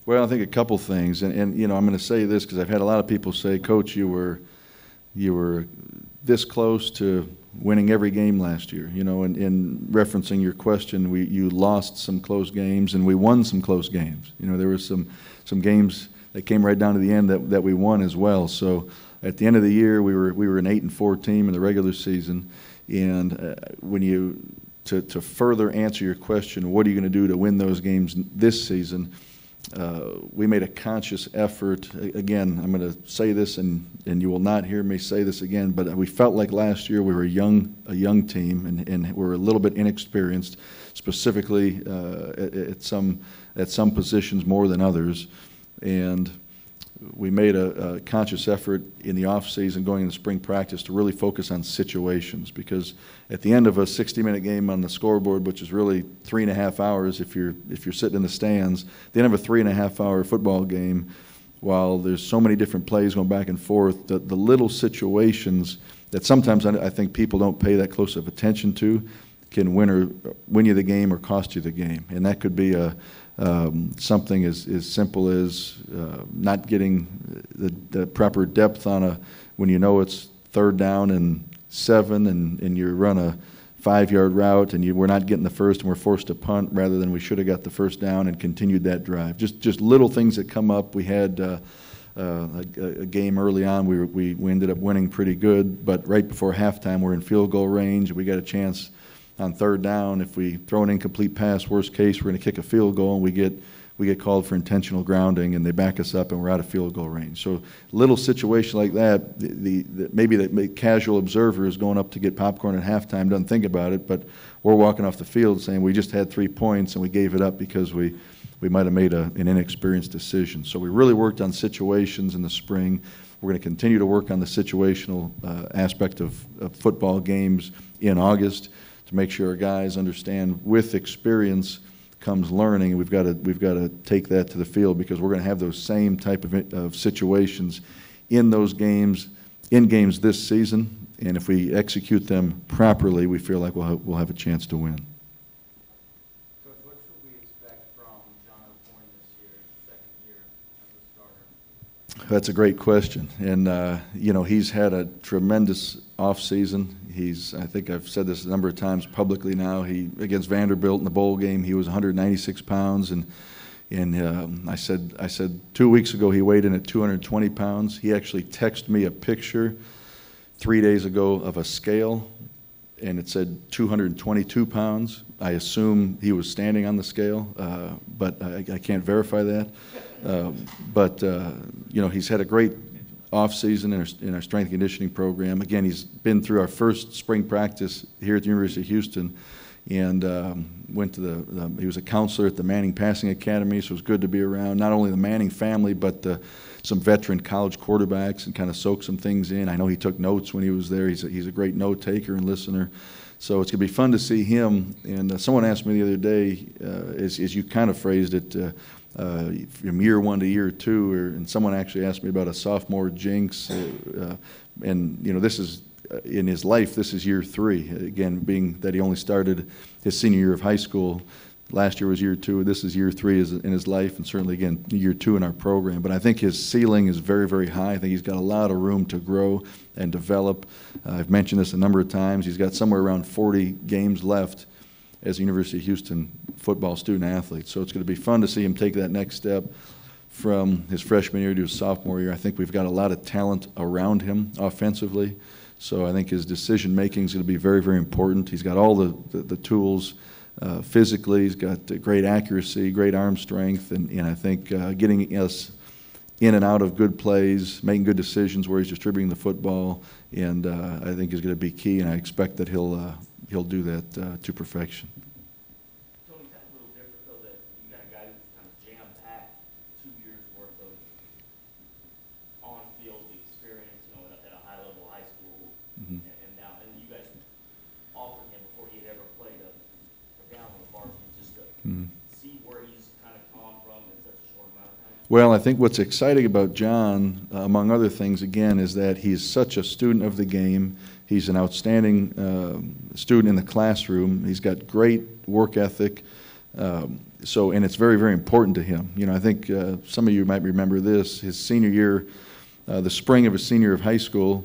Well, I think a couple things, and you know, I'm going to say this because I've had a lot of people say, Coach, you were this close to winning every game last year. You know, and in referencing your question, you lost some close games and we won some close games. You know, there were some games that came right down to the end that we won as well. So at the end of the year, we were an 8-4 team in the regular season, and when you to further answer your question, what are you going to do to win those games this season? We made a conscious effort. Again, I'm going to say this, and you will not hear me say this again, but we felt like last year we were a young team, and we're a little bit inexperienced, specifically at some positions more than others. And we made a conscious effort in the off season, going into spring practice, to really focus on situations, because at the end of a 60-minute game on the scoreboard, which is really 3.5 hours if you're sitting in the stands, at the end of a 3.5-hour football game, while there's so many different plays going back and forth, the little situations that sometimes I think people don't pay that close of attention to can win you the game or cost you the game. And that could be something as simple as not getting the proper depth on when you know it's 3rd down and 7 and you run a 5-yard route and we're not getting the first and we're forced to punt rather than we should have got the first down and continued that drive. Just little things that come up. We had a game early on. We ended up winning pretty good, but right before halftime we're in field goal range. We got a chance on 3rd down. If we throw an incomplete pass, worst case, we're going to kick a field goal, and we get called for intentional grounding, and they back us up, and we're out of field goal range. So little situation like that, maybe the casual observer is going up to get popcorn at halftime, doesn't think about it, but we're walking off the field saying we just had 3 points and we gave it up because we might have made an inexperienced decision. So we really worked on situations in the spring. We're going to continue to work on the situational aspect of football games in August, to make sure our guys understand with experience comes learning. We've got to take that to the field, because we're going to have those same type of situations in games this season, and if we execute them properly, we feel like we'll have a chance to win. Coach, what should we expect from John O'Point this year, second year as a starter? That's a great question, and you know, he's had a tremendous off season. I think I've said this a number of times publicly now. Against Vanderbilt in the bowl game, he was 196 pounds, and I said 2 weeks ago he weighed in at 220 pounds. He actually texted me a picture 3 days ago of a scale, and it said 222 pounds. I assume he was standing on the scale, but I can't verify that. But you know, he's had a great off-season in our strength and conditioning program. Again, he's been through our first spring practice here at the University of Houston, and went to he was a counselor at the Manning Passing Academy, so it was good to be around not only the Manning family, but some veteran college quarterbacks, and kind of soak some things in. I know he took notes when he was there. He's a great note taker and listener. So it's going to be fun to see him. And someone asked me the other day, as you kind of phrased it, from year 1 to year 2, and someone actually asked me about a sophomore jinx, and you know, this is in his life, this is year 3. Again, being that he only started his senior year of high school, last year was year 2. This is year 3 in his life, and certainly again year 2 in our program. But I think his ceiling is very, very high. I think he's got a lot of room to grow and develop. I've mentioned this a number of times. He's got somewhere around 40 games left as a University of Houston football student-athlete. So it's going to be fun to see him take that next step from his freshman year to his sophomore year. I think we've got a lot of talent around him offensively. So I think his decision-making is going to be very, very important. He's got all the tools physically. He's got great accuracy, great arm strength, and I think getting us in and out of good plays, making good decisions where he's distributing the football, and I think is going to be key, and I expect that he'll do that to perfection. Tony, that's a little different, though, that you got a guy who's kind of jam-packed 2 years worth of on-field experience, you know, at a high-level high school, and you guys offered him before he had ever played a down on the varsity, just to see where he's kind of gone from in such a short amount of time. Well, I think what's exciting about John, among other things, again, is that he's such a student of the game. He's an outstanding student in the classroom. He's got great work ethic. And it's very, very important to him. You know, I think some of you might remember this. His senior year, the spring of his senior year of high school,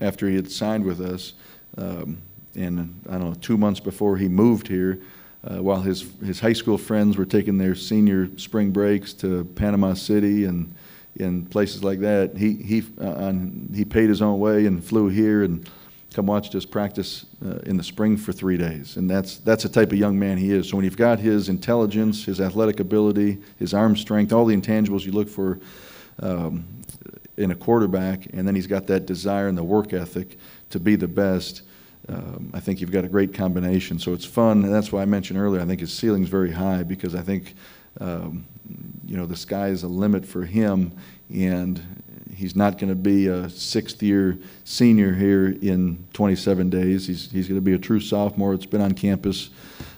after he had signed with us, and I don't know, 2 months before he moved here, while his high school friends were taking their senior spring breaks to Panama City and in places like that, he paid his own way and flew here and come watch us practice in the spring for 3 days. And that's the type of young man he is. So when you've got his intelligence, his athletic ability, his arm strength, all the intangibles you look for in a quarterback, and then he's got that desire and the work ethic to be the best, I think you've got a great combination. So it's fun, and that's why I mentioned earlier, I think his ceiling's very high, because I think you know, the sky is a limit for him, and he's not going to be a sixth-year senior here in 27 days. He's going to be a true sophomore. It's been on campus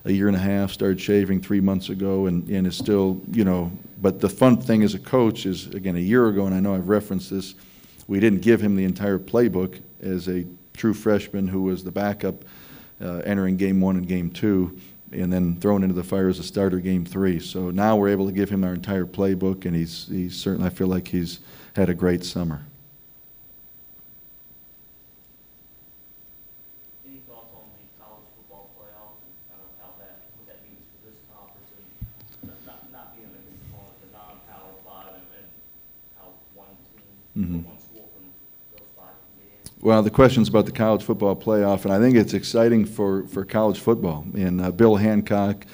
a year and a half, started shaving 3 months ago, and is still, you know, but the fun thing as a coach is, again, a year ago, and I know I've referenced this, we didn't give him the entire playbook as a true freshman who was the backup entering game 1 and game 2, and then thrown into the fire as a starter game 3. So now we're able to give him our entire playbook, and he's certainly, I feel like he's had a great summer. Any thoughts on the college football playoff and kind of how what that means for this conference, and not being a component, the non-Power 5, and how one team, one school from those 5 can get in? Well, the question's about the college football playoff, and I think it's exciting for college football. And Bill Hancock,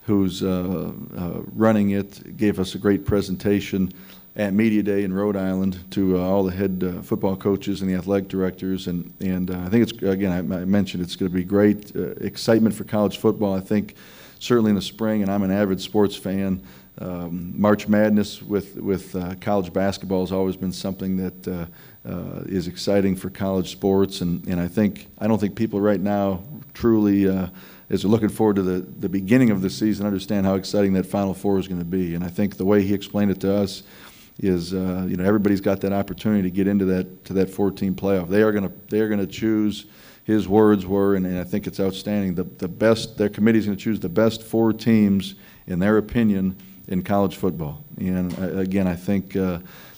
who's running it, gave us a great presentation at Media Day in Rhode Island to all the head football coaches and the athletic directors. And I think it's, again, I mentioned it's going to be great excitement for college football. I think certainly in the spring, and I'm an avid sports fan, March Madness with college basketball has always been something that is exciting for college sports, and I don't think people right now truly, as they're looking forward to the beginning of the season, understand how exciting that Final Four is going to be. And I think the way he explained it to us is, you know, everybody's got that opportunity to get into that 14 playoff. They are going to choose. His words were, and I think it's outstanding, the best. Their committee's going to choose the best 4 teams, in their opinion, in college football. And again, I think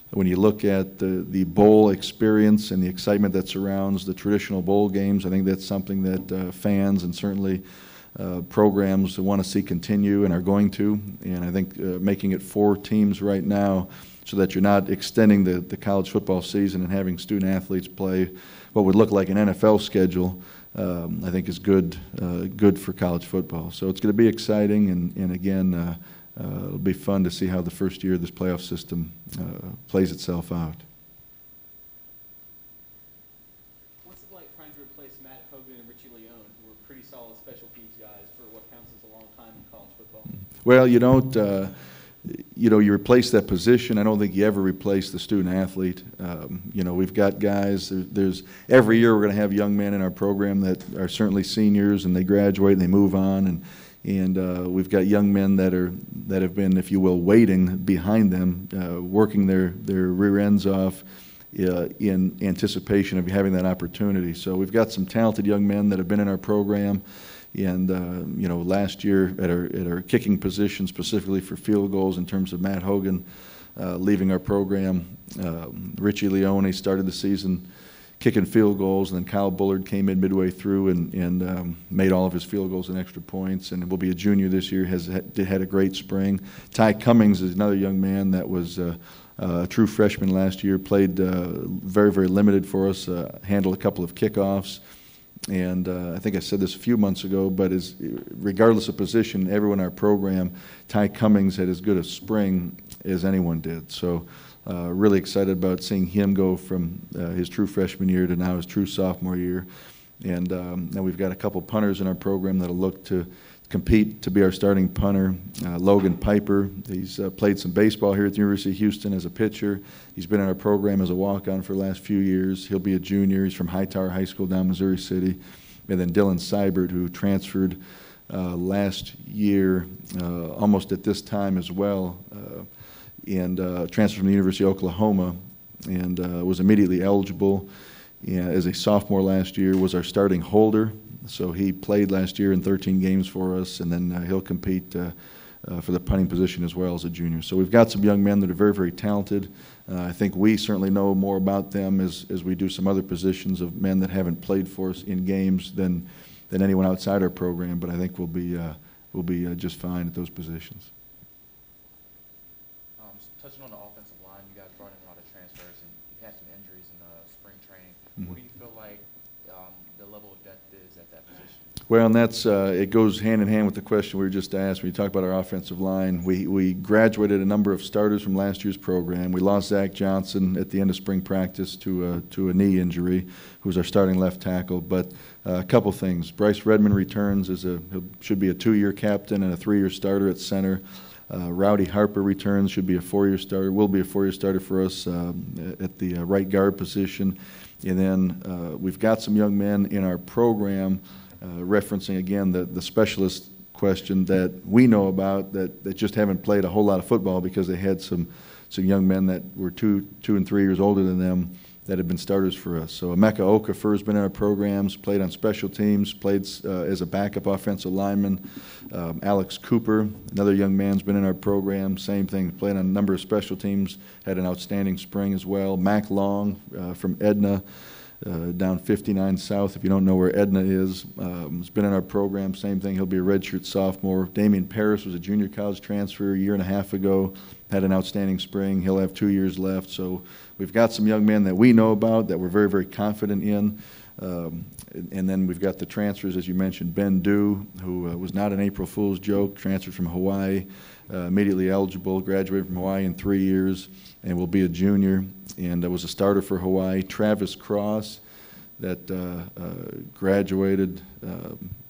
when you look at the bowl experience and the excitement that surrounds the traditional bowl games, I think that's something that fans and certainly programs want to see continue and are going to. And I think making it 4 teams right now, so that you're not extending the college football season and having student athletes play what would look like an NFL schedule, I think is good for college football. So it's going to be exciting, and again, it'll be fun to see how the first year of this playoff system plays itself out. What's it like trying to replace Matt Hogan and Richie Leone, who were pretty solid special teams guys for what counts as a long time in college football? Well, you don't. You know, you replace that position. I don't think you ever replace the student athlete. You know, we've got guys. There's every year we're going to have young men in our program that are certainly seniors, and they graduate and they move on, and we've got young men that have been, if you will, waiting behind them, working their rear ends off in anticipation of having that opportunity. So we've got some talented young men that have been in our program. And you know, last year at our kicking position, specifically for field goals, in terms of Matt Hogan leaving our program, Richie Leone started the season kicking field goals, and then Kyle Bullard came in midway through and made all of his field goals and extra points, and will be a junior this year. Had a great spring. Ty Cummings is another young man that was a true freshman last year. Played very, very limited for us. Handled a couple of kickoffs. And I think I said this a few months ago, but regardless of position, everyone in our program, Ty Cummings had as good a spring as anyone did. So really excited about seeing him go from his true freshman year to now his true sophomore year. And now we've got a couple punters in our program that'll look to compete to be our starting punter. Logan Piper, he's played some baseball here at the University of Houston as a pitcher. He's been in our program as a walk-on for the last few years. He'll be a junior. He's from Hightower High School down Missouri City. And then Dylan Seibert, who transferred last year, almost at this time as well, and transferred from the University of Oklahoma, and was immediately eligible as a sophomore last year, was our starting holder So he played last year in 13 games for us, and then he'll compete for the punting position as well as a junior. So we've got some young men that are very, very talented. I think we certainly know more about them as we do some other positions of men that haven't played for us in games than anyone outside our program, but I think we'll be just fine at those positions. Touching on the offensive line, you guys brought in a lot of transfers, and you had some injuries in spring training. Mm-hmm. What do you feel like the level of depth is at that position? Well, and that's it goes hand in hand with the question we were just asked. When you talk about our offensive line, we graduated a number of starters from last year's program. We lost Zach Johnson at the end of spring practice to a knee injury, who was our starting left tackle. But a couple things: Bryce Redmond returns should be a 2-year captain and a 3-year starter at center. Rowdy Harper returns, should be a 4-year starter, will be a 4-year starter for us at the right guard position. And then we've got some young men in our program, referencing again the specialist question that we know about that just haven't played a whole lot of football because they had some young men that were 2 and 3 years older than them that have been starters for us. So Emeka Okafor has been in our programs, played on special teams, played as a backup offensive lineman. Alex Cooper, another young man, has been in our program. Same thing, played on a number of special teams, had an outstanding spring as well. Mac Long from Edna, down 59 South, if you don't know where Edna is, has been in our program. Same thing, he'll be a redshirt sophomore. Damian Paris was a junior college transfer a year and a half ago, had an outstanding spring. He'll have 2 years left. So we've got some young men that we know about that we're very, very confident in. And then we've got the transfers, as you mentioned, Ben Dew, who was not an April Fool's joke, transferred from Hawaii, immediately eligible, graduated from Hawaii in 3 years, and will be a junior, and was a starter for Hawaii. Travis Cross, that graduated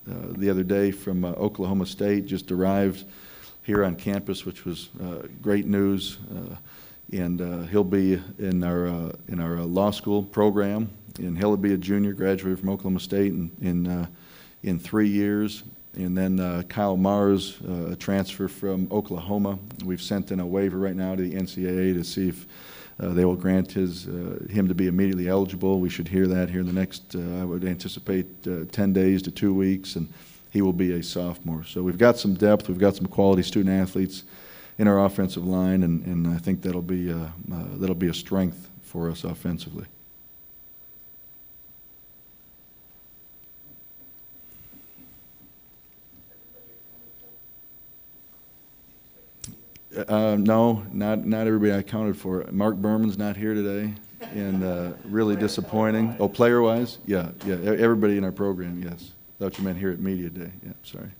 the other day from Oklahoma State, just arrived here on campus, which was great news. And he'll be in our law school program, and he'll be a junior, graduated from Oklahoma State in 3 years. And then Kyle Mars, a transfer from Oklahoma. We've sent in a waiver right now to the NCAA to see if they will grant him to be immediately eligible. We should hear that here in the next, I would anticipate, 10 days to 2 weeks, and he will be a sophomore. So we've got some depth, we've got some quality student athletes in our offensive line, and I think that'll be a strength for us offensively. No, not everybody I counted for. Mark Berman's not here today, and really disappointing. Oh, player-wise? Yeah, everybody in our program, yes. Thought you meant here at Media Day. Yeah, sorry.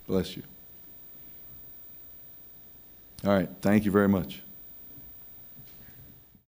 Bless you. All right, thank you very much.